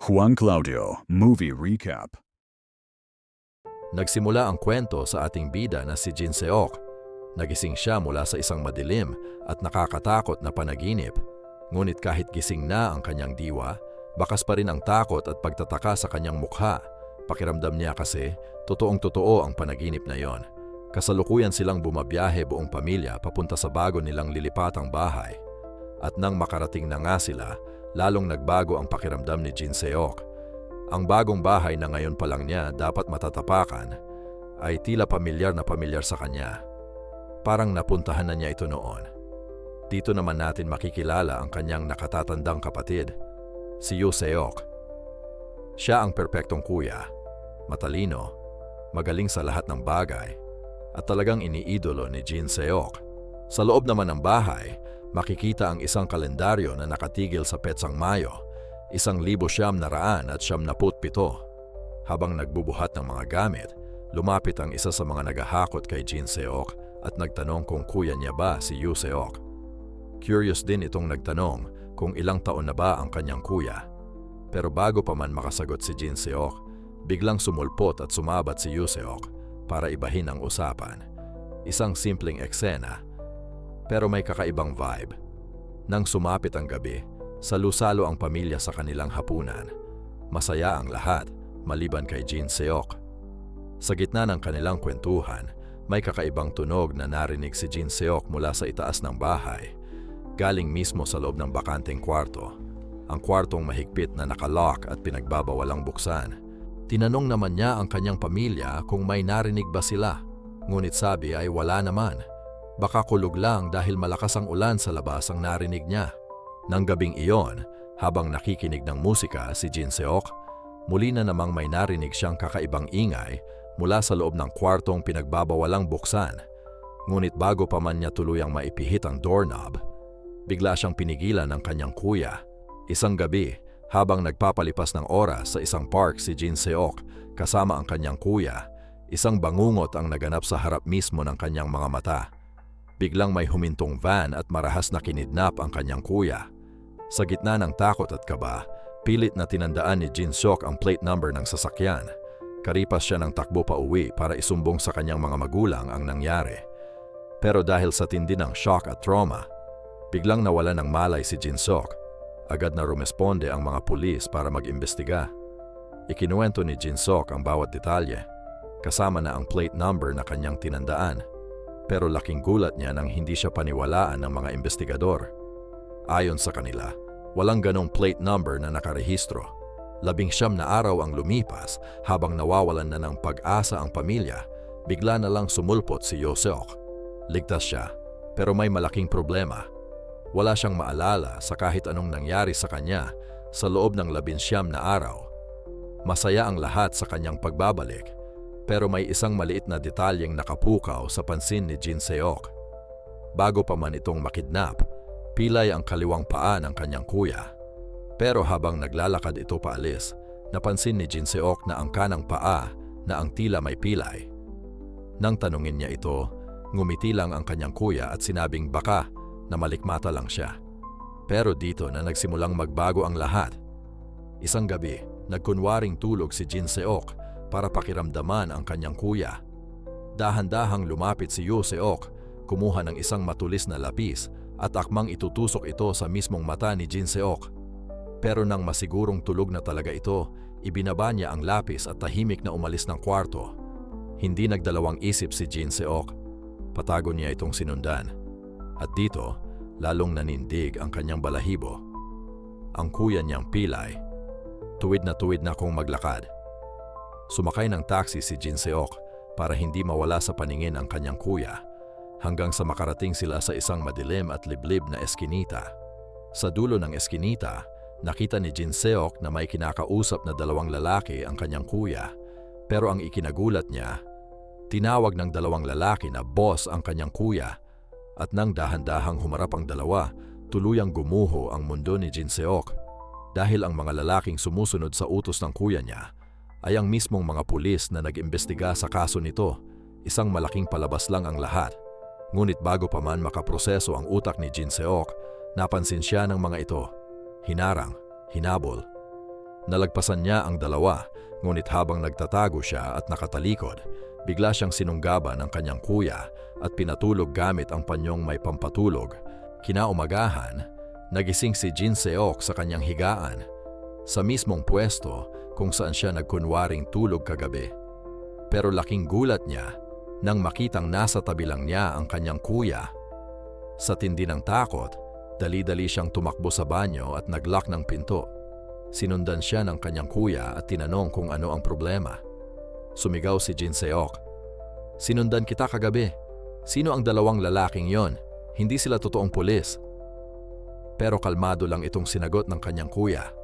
Juan Claudio, Movie Recap. Nagsimula ang kwento sa ating bida na si Jin Seok. Nagising siya mula sa isang madilim at nakakatakot na panaginip. Ngunit kahit gising na ang kanyang diwa, bakas pa rin ang takot at pagtataka sa kanyang mukha. Pakiramdam niya kasi, totoong-totoo ang panaginip na yon. Kasalukuyan silang bumabiyahe buong pamilya papunta sa bago nilang lilipatang bahay. At nang makarating na nga sila, lalong nagbago ang pakiramdam ni Jin Seok. Ang bagong bahay na ngayon pa lang niya dapat matatapakan ay tila pamilyar na pamilyar sa kanya. Parang napuntahan na niya ito noon. Dito naman natin makikilala ang kanyang nakatatandang kapatid, si Yoo Seok. Siya ang perpektong kuya, matalino, magaling sa lahat ng bagay, at talagang iniidolo ni Jin Seok. Sa loob naman ng bahay, makikita ang isang kalendaryo na nakatigil sa petsang Mayo, 1997. Habang nagbubuhat ng mga gamit, lumapit ang isa sa mga naghahakot kay Jin Seok at nagtanong kung kuya niya ba si Yoo Seok. Curious din itong nagtanong kung ilang taon na ba ang kanyang kuya. Pero bago pa man makasagot si Jin Seok, biglang sumulpot at sumabat si Yoo Seok para ibahin ang usapan. Isang simpleng eksena, pero may kakaibang vibe. Nang sumapit ang gabi, salu-salo ang pamilya sa kanilang hapunan. Masaya ang lahat, maliban kay Jin Seok. Sa gitna ng kanilang kwentuhan, may kakaibang tunog na narinig si Jin Seok mula sa itaas ng bahay. Galing mismo sa loob ng bakanteng kwarto. Ang kwartong mahigpit na nakalock at pinagbabawalang buksan. Tinanong naman niya ang kanyang pamilya kung may narinig ba sila. Ngunit sabi ay wala naman. Baka kulog lang dahil malakas ang ulan sa labas ang narinig niya. Nang gabing iyon, habang nakikinig ng musika si Jin Seok, muli na namang may narinig siyang kakaibang ingay mula sa loob ng kwartong pinagbabawalang buksan. Ngunit bago pa man niya tuluyang maipihit ang doorknob, bigla siyang pinigilan ng kanyang kuya. Isang gabi, habang nagpapalipas ng oras sa isang park si Jin Seok kasama ang kanyang kuya, isang bangungot ang naganap sa harap mismo ng kanyang mga mata. Biglang may humintong van at marahas na kinidnap ang kanyang kuya. Sa gitna ng takot at kaba, pilit na tinandaan ni Jin Seok ang plate number ng sasakyan. Karipas siya ng takbo pa uwi para isumbong sa kanyang mga magulang ang nangyari. Pero dahil sa tindi ng shock at trauma, biglang nawala ng malay si Jin Seok. Agad na rumesponde ang mga pulis para mag-imbestiga. Ikinuwento ni Jin Seok ang bawat detalye, kasama na ang plate number na kanyang tinandaan. Pero laking gulat niya nang hindi siya paniwalaan ng mga investigador. Ayon sa kanila, walang ganong plate number na nakarehistro. 19 na araw ang lumipas habang nawawalan na ng pag-asa ang pamilya, bigla na lang sumulpot si Yoo Seok. Ligtas siya, pero may malaking problema. Wala siyang maalala sa kahit anong nangyari sa kanya sa loob ng 19 na araw. Masaya ang lahat sa kanyang pagbabalik, pero may isang maliit na detalyeng nakapukaw sa pansin ni Jin Seok. Bago pa man itong makidnap, pilay ang kaliwang paa ng kanyang kuya. Pero habang naglalakad ito paalis, napansin ni Jin Seok na ang kanang paa na ang tila may pilay. Nang tanungin niya ito, ngumiti lang ang kanyang kuya at sinabing baka na malikmata lang siya. Pero dito na nagsimulang magbago ang lahat. Isang gabi, nagkunwaring tulog si Jin Seok para pakiramdaman ang kanyang kuya. Dahan-dahang lumapit si Yoo Seok, kumuha ng isang matulis na lapis at akmang itutusok ito sa mismong mata ni Jin Seok. Pero nang masigurong tulog na talaga ito, ibinaba niya ang lapis at tahimik na umalis ng kwarto. Hindi nagdalawang isip si Jin Seok. Patago niya itong sinundan. At dito, lalong nanindig ang kanyang balahibo. Ang kuya niyang pilay. Tuwid na kung maglakad. Sumakay ng taxi si Jin Seok para hindi mawala sa paningin ang kanyang kuya, hanggang sa makarating sila sa isang madilim at liblib na eskinita. Sa dulo ng eskinita, nakita ni Jin Seok na may kinakausap na 2 lalaki ang kanyang kuya. Pero ang ikinagulat niya, tinawag ng 2 lalaki na boss ang kanyang kuya. At nang dahan-dahang humarap ang dalawa, tuluyang gumuho ang mundo ni Jin Seok. Dahil ang mga lalaking sumusunod sa utos ng kuya niya ay ang mismong mga pulis na nag-imbestiga sa kaso nito. Isang malaking palabas lang ang lahat. Ngunit bago pa man makaproseso ang utak ni Jin Seok, napansin siya ng mga ito. Hinarang, hinabol. Nalagpasan niya ang dalawa, ngunit habang nagtatago siya at nakatalikod, bigla siyang sinunggaban ng kanyang kuya at pinatulog gamit ang panyong may pampatulog. Kinaumagahan, nagising si Jin Seok sa kanyang higaan, sa mismong pwesto kung saan siya nagkunwaring tulog kagabi. Pero laking gulat niya nang makitang nasa tabi lang niya ang kanyang kuya. Sa tindi ng takot, dali-dali siyang tumakbo sa banyo at naglock ng pinto. Sinundan siya ng kanyang kuya at tinanong kung ano ang problema. Sumigaw si Jin Seok, "Sinundan kita kagabi. Sino ang dalawang lalaking yon? Hindi sila totoong pulis." Pero kalmado lang itong sinagot ng kanyang kuya.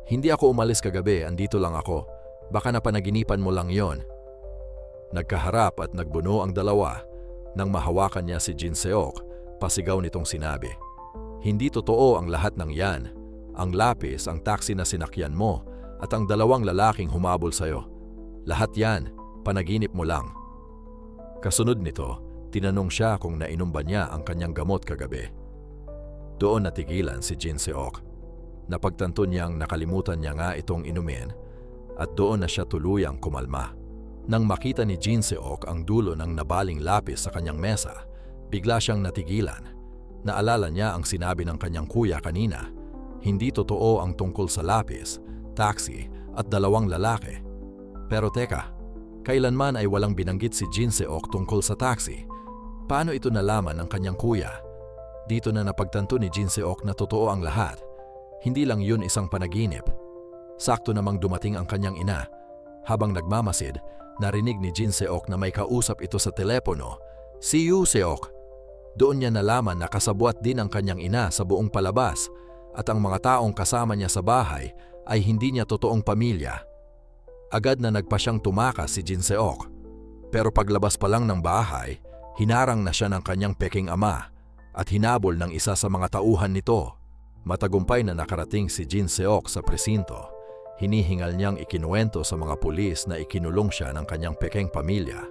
"Hindi ako umalis kagabi, andito lang ako. Baka napanaginipan mo lang yon." Nagkaharap at nagbuno ang dalawa. Nang mahawakan niya si Jin Seok, pasigaw nitong sinabi, "Hindi totoo ang lahat ng yan. Ang lapis, ang taxi na sinakyan mo, at ang dalawang lalaking humabol sa'yo. Lahat yan, panaginip mo lang." Kasunod nito, tinanong siya kung nainom ba niya ang kanyang gamot kagabi. Doon natigilan si Jin Seok. Napagtanto niyang nakalimutan niya nga itong inumin at doon na siya tuluyang kumalma. Nang makita ni Jin Seok ang dulo ng nabaling lapis sa kanyang mesa, bigla siyang natigilan. Naalala niya ang sinabi ng kanyang kuya kanina. Hindi totoo ang tungkol sa lapis, taxi at dalawang lalaki. Pero teka, kailanman ay walang binanggit si Jin Seok tungkol sa taxi. Paano ito nalaman ng kanyang kuya? Dito na napagtanto ni Jin Seok na totoo ang lahat. Hindi lang yun isang panaginip. Sakto namang dumating ang kanyang ina. Habang nagmamasid, narinig ni Jin Seok na may kausap ito sa telepono. "Si Yu Seok." Doon niya nalaman na kasabwat din ang kanyang ina sa buong palabas at ang mga taong kasama niya sa bahay ay hindi niya totoong pamilya. Agad na nagpa siyang tumakas si Jin Seok. Pero paglabas pa lang ng bahay, hinarang na siya ng kanyang peking ama at hinabol ng isa sa mga tauhan nito. Matagumpay na nakarating si Jin Seok sa presinto. Hinihingal niyang ikinuwento sa mga pulis na ikinulong siya ng kanyang pekeng pamilya.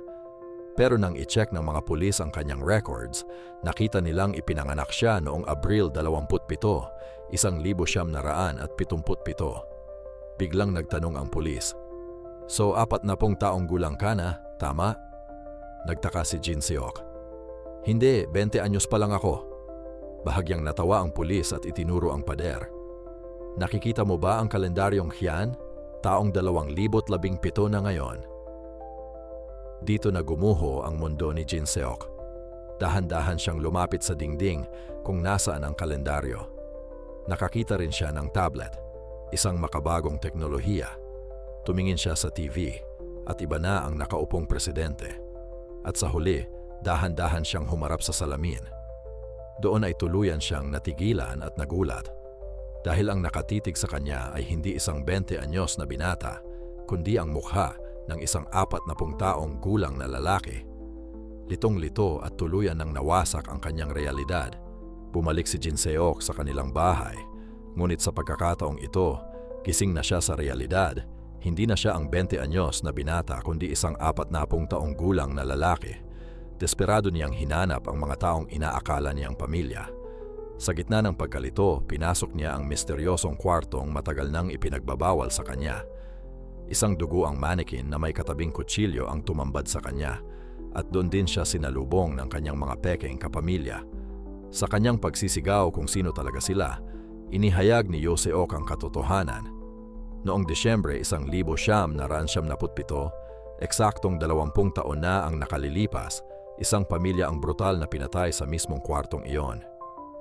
Pero nang i-check ng mga pulis ang kanyang records, nakita nilang ipinanganak siya noong Abril 27, 1977. Biglang nagtanong ang pulis, "So 40 taong gulang ka na, tama?" Nagtaka si Jin Seok. "Hindi, 20 anyos pa lang ako." Bahagyang natawa ang pulis at itinuro ang pader. "Nakikita mo ba ang kalendaryong Hyan? Taong 2017 na ngayon." Dito na gumuho ang mundo ni Jin Seok. Dahan-dahan siyang lumapit sa dingding kung nasaan ang kalendaryo. Nakakita rin siya ng tablet, isang makabagong teknolohiya. Tumingin siya sa TV at iba na ang nakaupong presidente. At sa huli, dahan-dahan siyang humarap sa salamin. Doon ay tuluyan siyang natigilan at nagulat. Dahil ang nakatitig sa kanya ay hindi isang 20 anyos na binata, kundi ang mukha ng isang 40 taong gulang na lalaki. Litong-lito at tuluyan nang nawasak ang kanyang realidad. Bumalik si Jin Seok sa kanilang bahay, ngunit sa pagkakataong ito, gising na siya sa realidad. Hindi na siya ang 20 anyos na binata kundi isang 40 taong gulang na lalaki. Desperado niyang hinanap ang mga taong inaakala niyang pamilya. Sa gitna ng pagkalito, pinasok niya ang misteryosong kwartong matagal nang ipinagbabawal sa kanya. Isang dugo ang mannequin na may katabing kutsilyo ang tumambad sa kanya at doon din siya sinalubong ng kanyang mga pekeng kapamilya. Sa kanyang pagsisigaw kung sino talaga sila, inihayag ni Yu Seok ang katotohanan. Noong Desyembre 1997, eksaktong 20 taon na ang nakalilipas, isang pamilya ang brutal na pinatay sa mismong kwartong iyon.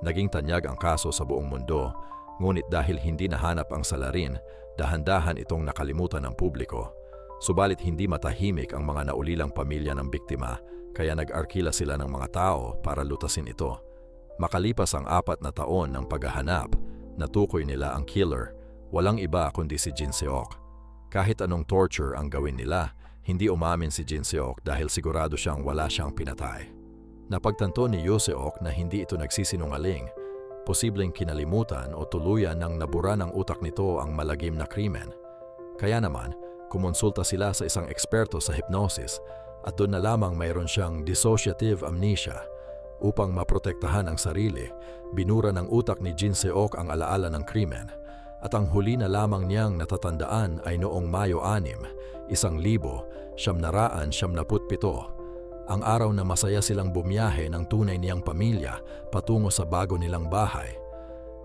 Naging tanyag ang kaso sa buong mundo, ngunit dahil hindi nahanap ang salarin, dahan-dahan itong nakalimutan ng publiko. Subalit hindi matahimik ang mga naulilang pamilya ng biktima, kaya nag-arkila sila ng mga tao para lutasin ito. Makalipas ang 4 na taon ng paghahanap, natukoy nila ang killer, walang iba kundi si Jin Seok. Kahit anong torture ang gawin nila, hindi umamin si Jin Seok dahil sigurado siyang wala siyang pinatay. Napagtanto ni Yu Seok na hindi ito nagsisinungaling. Posibleng kinalimutan o tuluyan ng nabura ng utak nito ang malagim na krimen. Kaya naman, kumonsulta sila sa isang eksperto sa hypnosis at doon na lamang mayroon siyang dissociative amnesia. Upang maprotektahan ang sarili, binura ng utak ni Jin Seok ang alaala ng krimen at ang huli na lamang niyang natatandaan ay noong Mayo 6, 1977, ang araw na masaya silang bumiyahe ng tunay niyang pamilya patungo sa bago nilang bahay.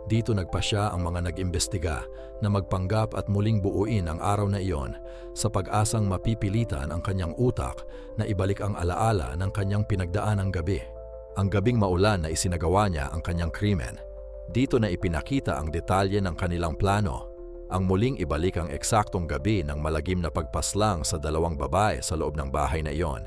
Dito nagpasya ang mga nag-imbestiga na magpanggap at muling buuin ang araw na iyon sa pag-asang mapipilitan ang kanyang utak na ibalik ang alaala ng kanyang pinagdaanang gabi. Ang gabing maulan na isinagawa niya ang kanyang krimen. Dito na ipinakita ang detalye ng kanilang plano, ang muling ibalik ang eksaktong gabi ng malagim na pagpaslang sa dalawang babae sa loob ng bahay na iyon.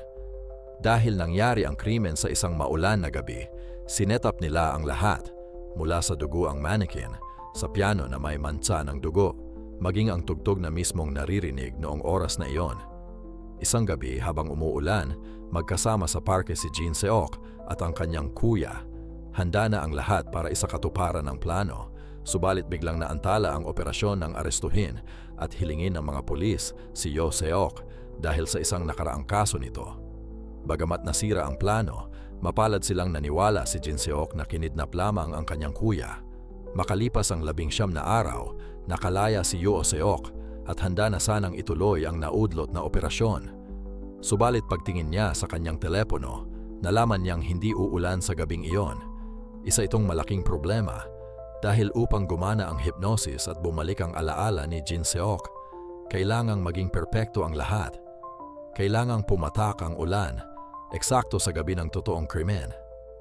Dahil nangyari ang krimen sa isang maulan na gabi, sinetap nila ang lahat, mula sa dugo ang mannequin, sa piano na may mancha ng dugo, maging ang tugtog na mismong naririnig noong oras na iyon. Isang gabi habang umuulan, magkasama sa parke si Jin Seok at ang kanyang kuya. Handa na ang lahat para isakatuparan ng plano, subalit biglang naantala ang operasyon ng arestuhin at hilingin ng mga pulis si Yo Seok dahil sa isang nakaraang kaso nito. Bagamat nasira ang plano, mapalad silang naniwala si Jin Seok na kinidnap lamang ang kanyang kuya. Makalipas ang 19 na araw, nakalaya si Yo Seok at handa na sanang ituloy ang naudlot na operasyon. Subalit pagtingin niya sa kanyang telepono, nalaman niyang hindi uulan sa gabing iyon. Isa itong malaking problema dahil upang gumana ang hypnosis at bumalik ang alaala ni Jin Seok, kailangang maging perpekto ang lahat. Kailangang pumatak ang ulan, eksakto sa gabi ng totoong krimen.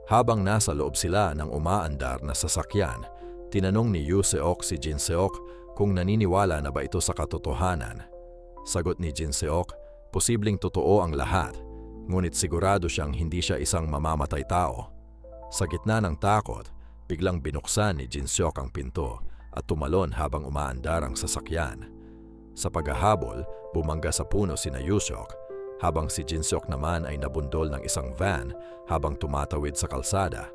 Habang nasa loob sila ng umaandar na sasakyan, tinanong ni Yo Seok si Jin Seok kung naniniwala na ba ito sa katotohanan. Sagot ni Jin Seok, posibleng totoo ang lahat, ngunit sigurado siyang hindi siya isang mamamatay tao. Sa gitna ng takot, biglang binuksan ni Jin Seok ang pinto at tumalon habang umaandar ang sasakyan. Sa paghahabol, bumangga sa puno sina Yo Seok, habang si Jin Seok naman ay nabundol ng isang van habang tumatawid sa kalsada.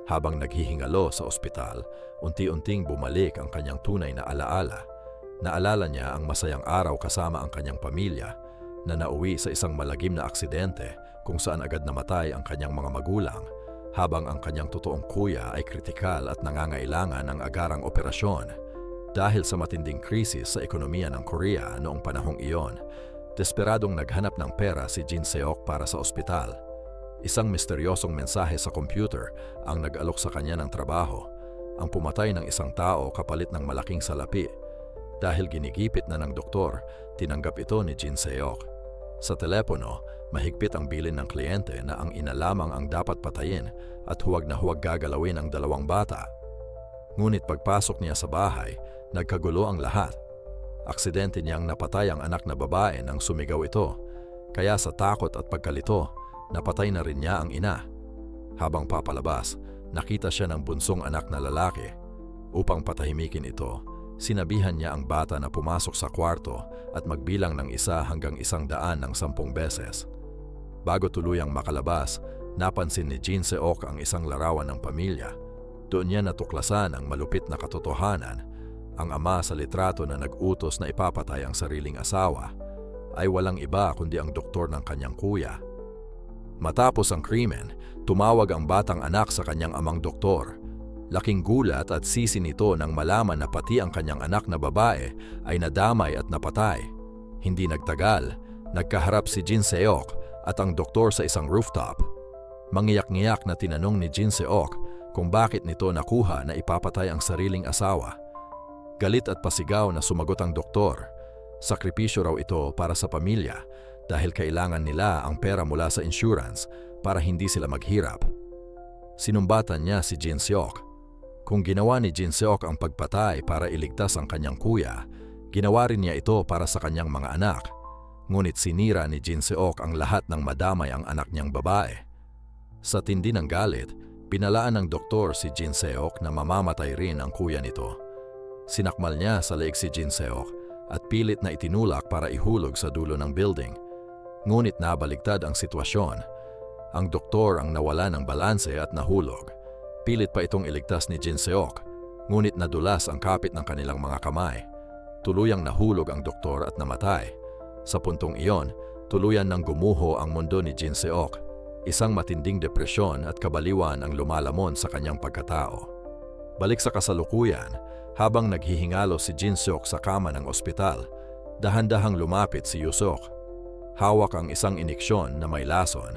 Habang naghihingalo sa ospital, unti-unting bumalik ang kanyang tunay na alaala. Naalala niya ang masayang araw kasama ang kanyang pamilya na nauwi sa isang malagim na aksidente kung saan agad namatay ang kanyang mga magulang, habang ang kanyang totoong kuya ay kritikal at nangangailangan ng agarang operasyon. Dahil sa matinding krisis sa ekonomiya ng Korea noong panahong iyon, desperadong naghanap ng pera si Jin Seok para sa ospital. Isang misteryosong mensahe sa computer ang nag-alok sa kanya ng trabaho, ang pumatay ng isang tao kapalit ng malaking salapi. Dahil ginigipit na ng doktor, tinanggap ito ni Jin Seok. Sa telepono, mahigpit ang bilin ng kliyente na ang ina lamang ang dapat patayin at huwag na huwag gagalawin ang dalawang bata. Ngunit pagpasok niya sa bahay, nagkagulo ang lahat. Aksidente niyang napatay ang anak na babae nang sumigaw ito, kaya sa takot at pagkalito, napatay na rin niya ang ina. Habang papalabas, nakita siya ng bunsong anak na lalaki. Upang patahimikin ito, sinabihan niya ang bata na pumasok sa kwarto at magbilang ng 1 hanggang 100 ng 10 beses. Bago tuluyang makalabas, napansin ni Jin Seok ang isang larawan ng pamilya. Doon niya natuklasan ang malupit na katotohanan. Ang ama sa litrato na nag-utos na ipapatay ang sariling asawa ay walang iba kundi ang doktor ng kanyang kuya. Matapos ang krimen, tumawag ang batang anak sa kanyang amang doktor. Laking gulat at sisi nito nang malaman na pati ang kanyang anak na babae ay nadamay at napatay. Hindi nagtagal, nagkaharap si Jin Seok at ang doktor sa isang rooftop. Mangiyak-ngiyak na tinanong ni Jin Seok kung bakit nito nakuha na ipapatay ang sariling asawa. Galit at pasigaw na sumagot ang doktor. Sakripisyo raw ito para sa pamilya dahil kailangan nila ang pera mula sa insurance para hindi sila maghirap. Sinumbatan niya si Jin Seok. Kung ginawa ni Jin Seok ang pagpatay para iligtas ang kanyang kuya, ginawa rin niya ito para sa kanyang mga anak. Ngunit sinira ni Jin Seok ang lahat ng madamay ang anak niyang babae. Sa tindi ng galit, pinalaan ng doktor si Jin Seok na mamamatay rin ang kuya nito. Sinakmal niya sa leeg si Jin Seok at pilit na itinulak para ihulog sa dulo ng building. Ngunit nabaligtad ang sitwasyon. Ang doktor ang nawala ng balanse at nahulog. Pilit pa itong iligtas ni Jin Seok, ngunit nadulas ang kapit ng kanilang mga kamay. Tuluyang nahulog ang doktor at namatay. Sa puntong iyon, tuluyan nang gumuho ang mundo ni Jin Seok. Isang matinding depresyon at kabaliwan ang lumalamon sa kanyang pagkatao. Balik sa kasalukuyan, habang naghihingalo si Jin-seok sa kama ng ospital, dahan-dahang lumapit si Yusok. Hawak ang isang iniksyon na may lason.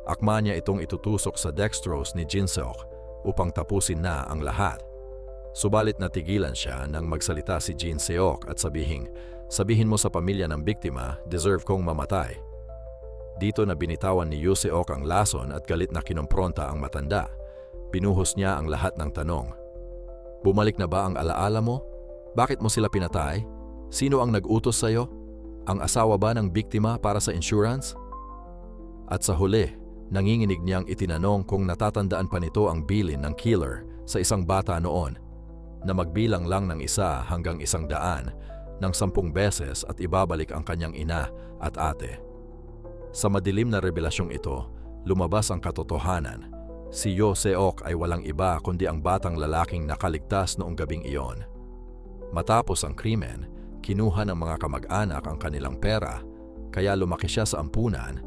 Akma niya itong itutusok sa dextrose ni Jin-seok upang tapusin na ang lahat. Subalit natigilan siya nang magsalita si Jin-seok at sabihin mo sa pamilya ng biktima, deserve kong mamatay. Dito na binitawan ni Yusok ang lason at galit na kinompronta ang matanda. Pinuhos niya ang lahat ng tanong. Bumalik na ba ang alaala mo? Bakit mo sila pinatay? Sino ang nag-utos sa'yo? Ang asawa ba ng biktima para sa insurance? At sa huli, nanginginig niyang itinanong kung natatandaan pa nito ang bilin ng killer sa isang bata noon na magbilang lang ng 1 hanggang 100 ng 10 beses at ibabalik ang kanyang ina at ate. Sa madilim na revelasyong ito, lumabas ang katotohanan. Si Yosok ay walang iba kundi ang batang lalaking nakaligtas noong gabing iyon. Matapos ang krimen, kinuha ng mga kamag-anak ang kanilang pera, kaya lumaki siya sa ampunan,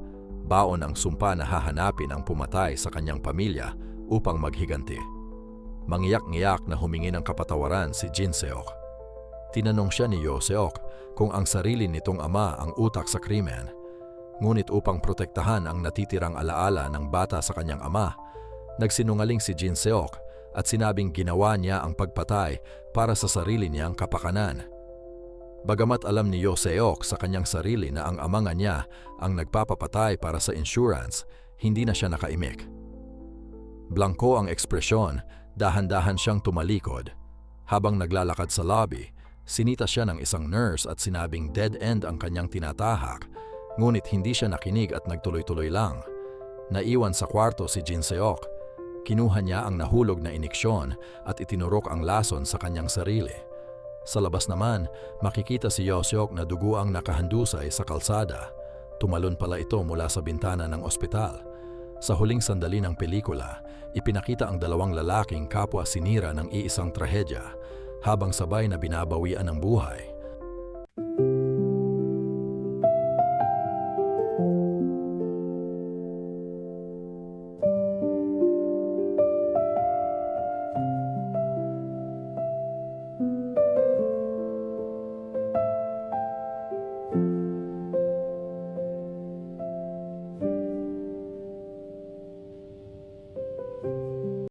baon ang sumpa na hahanapin ang pumatay sa kanyang pamilya upang maghiganti. Mangiyak-ngiyak na humingi ng kapatawaran si Jin-seok. Tinanong siya ni Yosok kung ang sarili nitong ama ang utak sa krimen. Ngunit upang protektahan ang natitirang alaala ng bata sa kanyang ama, nagsinungaling si Jin-seok at sinabing ginawa niya ang pagpatay para sa sarili niyang kapakanan. Bagamat alam ni Yosok sa kanyang sarili na ang ama nga niya ang nagpapapatay para sa insurance, hindi na siya nakaimik. Blanko ang ekspresyon, dahan-dahan siyang tumalikod. Habang naglalakad sa lobby, sinita siya ng isang nurse at sinabing dead end ang kanyang tinatahak, ngunit hindi siya nakinig at nagtuloy-tuloy lang. Naiwan sa kwarto si Jin-seok. Kinuha niya ang nahulog na iniksyon at itinurok ang lason sa kanyang sarili. Sa labas naman, makikita si Yosok na dugo ang nakahandusay sa kalsada. Tumalon pala ito mula sa bintana ng ospital. Sa huling sandali ng pelikula, ipinakita ang 2 lalaking kapwa sinira ng iisang trahedya habang sabay na binabawian ng buhay.